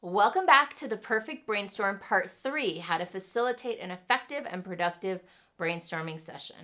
Welcome back to the Perfect Brainstorm Part 3, how to facilitate an effective and productive brainstorming session.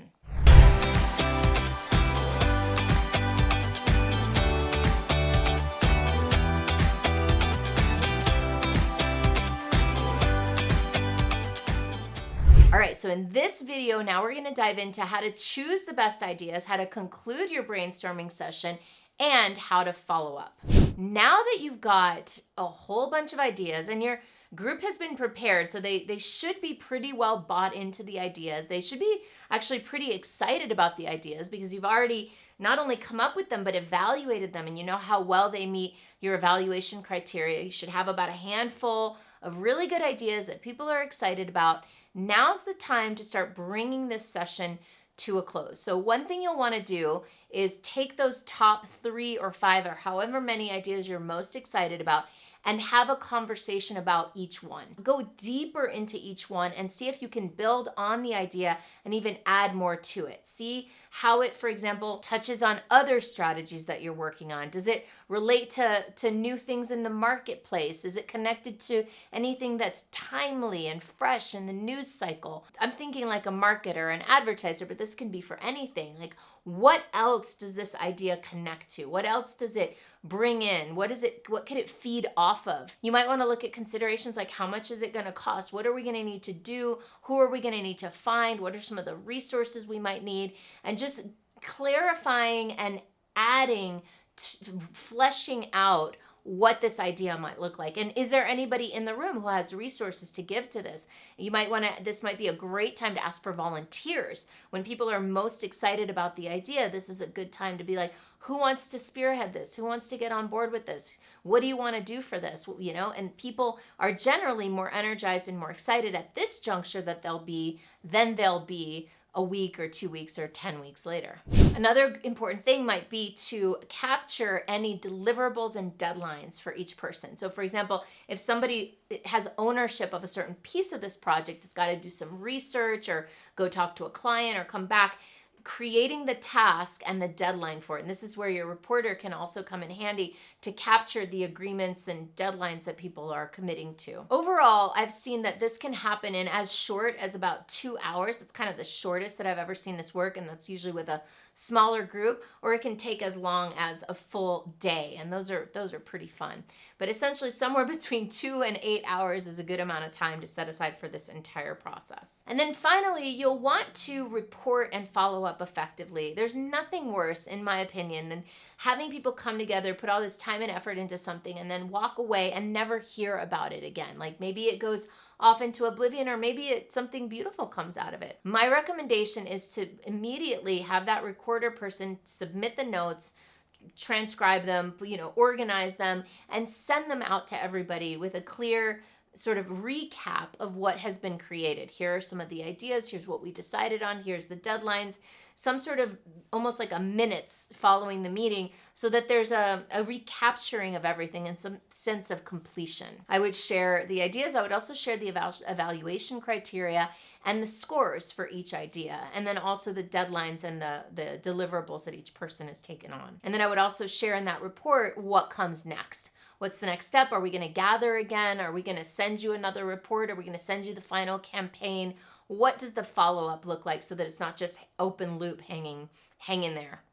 All right, so in this video, now we're gonna dive into how to choose the best ideas, how to conclude your brainstorming session, and how to follow up. Now that you've got a whole bunch of ideas and your group has been prepared, so they should be pretty well bought into the ideas. They should be actually pretty excited about the ideas because you've already not only come up with them, but evaluated them, and you know how well they meet your evaluation criteria. You should have about a handful of really good ideas that people are excited about. Now's the time to start bringing this session to a close. So one thing you'll want to do is take those top 3 or 5 or however many ideas you're most excited about and have a conversation about each one. Go deeper into each one and see if you can build on the idea and even add more to it. See how it, for example, touches on other strategies that you're working on. Does it relate to new things in the marketplace? Is it connected to anything that's timely and fresh in the news cycle? I'm thinking like a marketer, an advertiser, but this can be for anything. Like, what else does this idea connect to? What else does it bring in? What can it feed off of? You might want to look at considerations like how much is it going to cost? What are we going to need to do? Who are we going to need to find? What are some of the resources we might need? And just clarifying and adding, fleshing out what this idea might look like. And is there anybody in the room who has resources to give to this? You might want to, this might be a great time to ask for volunteers. When people are most excited about the idea, this is a good time to be like, who wants to spearhead this? Who wants to get on board with this? What do you want to do for this? You know, and people are generally more energized and more excited at this juncture than they'll be a week or 2 weeks or 10 weeks later. Another important thing might be to capture any deliverables and deadlines for each person. So for example, if somebody has ownership of a certain piece of this project, it's got to do some research or go talk to a client or come back, creating the task and the deadline for it. And this is where your reporter can also come in handy to capture the agreements and deadlines that people are committing to. Overall, I've seen that this can happen in as short as about 2 hours. That's kind of the shortest that I've ever seen this work, and that's usually with a smaller group, or it can take as long as a full day, and those are pretty fun. But essentially somewhere between 2 and 8 hours is a good amount of time to set aside for this entire process. And then finally, you'll want to report and follow up effectively. There's nothing worse, in my opinion, than having people come together, put all this time and effort into something, and then walk away and never hear about it again. Like maybe it goes off into oblivion, or maybe something beautiful comes out of it. My recommendation is to immediately have that recorder person submit the notes, transcribe them, organize them, and send them out to everybody with a clear sort of recap of what has been created. Here are some of the ideas. Here's what we decided on. Here's the deadlines. Some sort of almost like a minutes following the meeting, so that there's a recapturing of everything and some sense of completion. I would share the ideas. I would also share the evaluation criteria and the scores for each idea, and then also the deadlines and the deliverables that each person has taken on. And then I would also share in that report what comes next. What's the next step? Are we going to gather again? Are we going to send you another report? Are we going to send you the final campaign? What does the follow-up look like so that it's not just open loop hanging there?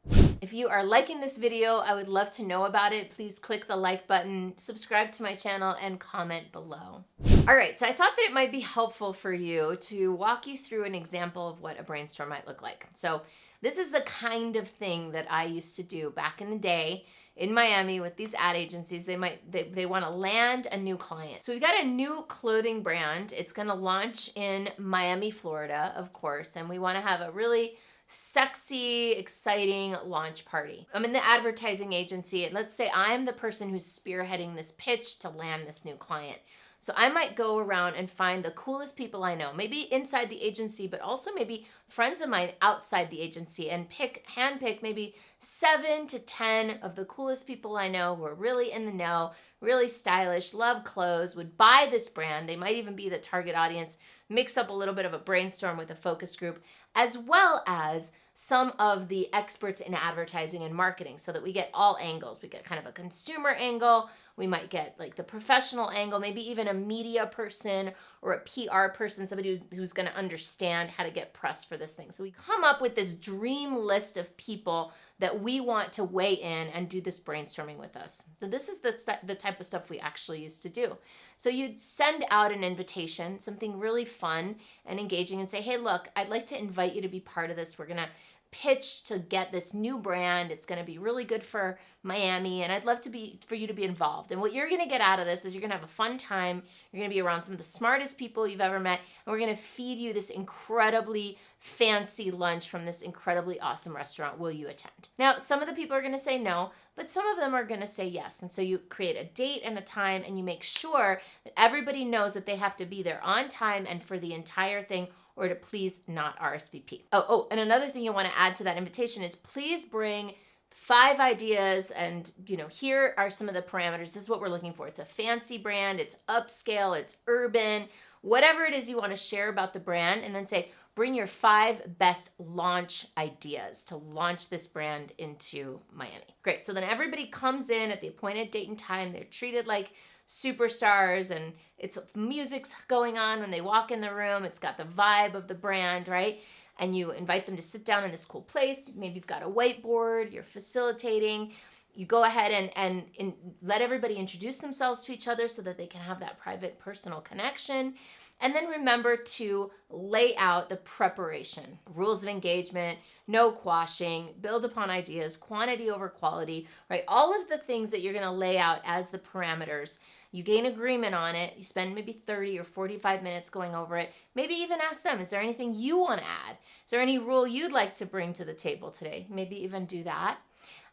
If you are liking this video, I would love to know about it. Please click the like button, subscribe to my channel, and comment below. All right, so I thought that it might be helpful for you to walk you through an example of what a brainstorm might look like. So this is the kind of thing that I used to do back in the day in Miami with these ad agencies. They want to land a new client. So we've got a new clothing brand. It's going to launch in Miami, Florida, of course, and we want to have a really sexy, exciting launch party. I'm in the advertising agency, and let's say I'm the person who's spearheading this pitch to land this new client. So I might go around and find the coolest people I know, maybe inside the agency, but also maybe friends of mine outside the agency, and handpick maybe 7 to 10 of the coolest people I know who are really in the know, really stylish, love clothes, would buy this brand. They might even be the target audience, mix up a little bit of a brainstorm with a focus group, as well as some of the experts in advertising and marketing, so that we get all angles. We get kind of a consumer angle, We might get like the professional angle, maybe even a media person or a PR person, somebody who's going to understand how to get press for this thing. So we come up with this dream list of people that we want to weigh in and do this brainstorming with us. So this is the type of stuff we actually used to do. So you'd send out an invitation, something really fun and engaging, and say, hey, look, I'd like to invite you to be part of this. We're going to pitch to get this new brand. It's going to be really good for Miami, and I'd love for you to be involved. And what you're going to get out of this is you're going to have a fun time. You're going to be around some of the smartest people you've ever met, and we're going to feed you this incredibly fancy lunch from this incredibly awesome restaurant. Will you attend? Now, some of the people are going to say no, but some of them are going to say yes. And so you create a date and a time, and you make sure that everybody knows that they have to be there on time and for the entire thing, or to please not RSVP. Oh, and another thing you want to add to that invitation is please bring 5 ideas, and here are some of the parameters. This is what we're looking for. It's a fancy brand, it's upscale, it's urban, whatever it is you want to share about the brand, and then say, bring your 5 best launch ideas to launch this brand into Miami. Great, so then everybody comes in at the appointed date and time. They're treated like superstars, and it's music's going on when they walk in the room. It's got the vibe of the brand, right? And you invite them to sit down in this cool place. Maybe you've got a whiteboard, you're facilitating. You go ahead and let everybody introduce themselves to each other so that they can have that private, personal connection. And then remember to lay out the preparation, rules of engagement, no quashing, build upon ideas, quantity over quality, right? All of the things that you're going to lay out as the parameters. You gain agreement on it. You spend maybe 30 or 45 minutes going over it. Maybe even ask them, is there anything you want to add? Is there any rule you'd like to bring to the table today? Maybe even do that.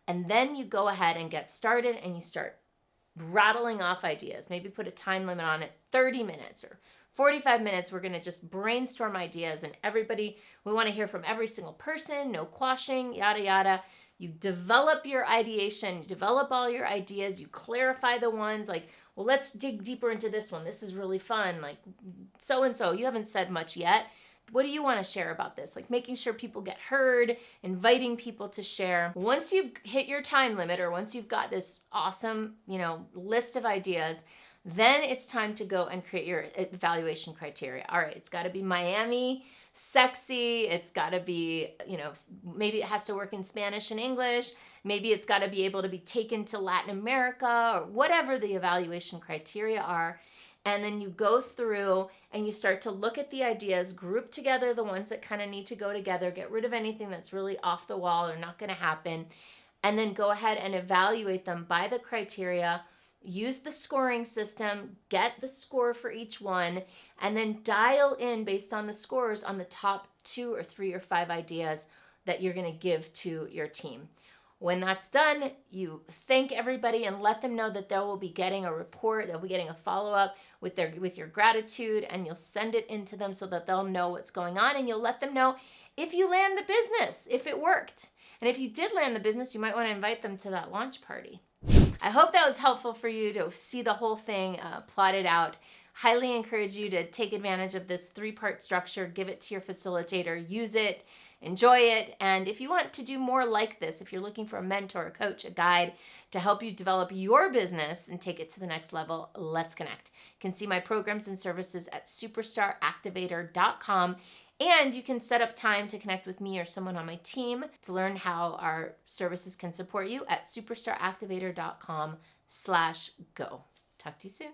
And then you go ahead and get started, and you start rattling off ideas. Maybe put a time limit on it, 30 minutes or 45 minutes. We're going to just brainstorm ideas, and we want to hear from every single person, no quashing, yada, yada. You develop your ideation, you develop all your ideas, you clarify the ones like, well, let's dig deeper into this one. This is really fun. Like so-and-so, you haven't said much yet. What do you want to share about this? Like making sure people get heard, inviting people to share. Once you've hit your time limit, or once you've got this awesome, list of ideas, then it's time to go and create your evaluation criteria. All right, it's got to be Miami, sexy. It's got to be, maybe it has to work in Spanish and English. Maybe it's got to be able to be taken to Latin America, or whatever the evaluation criteria are. And then you go through and you start to look at the ideas, group together the ones that kind of need to go together, get rid of anything that's really off the wall or not going to happen, and then go ahead and evaluate them by the criteria. Use the scoring system, get the score for each one, and then dial in based on the scores on the top 2 or 3 or 5 ideas that you're going to give to your team. When that's done, you thank everybody and let them know that they will be getting a report, they'll be getting a follow-up with your gratitude, and you'll send it into them so that they'll know what's going on, and you'll let them know if you land the business, if it worked. And if you did land the business, you might want to invite them to that launch party. I hope that was helpful for you to see the whole thing plotted out. Highly encourage you to take advantage of this 3-part structure, give it to your facilitator, use it, enjoy it. And if you want to do more like this, if you're looking for a mentor, a coach, a guide to help you develop your business and take it to the next level, let's connect. You can see my programs and services at superstaractivator.com. And you can set up time to connect with me or someone on my team to learn how our services can support you at superstaractivator.com/go. Talk to you soon.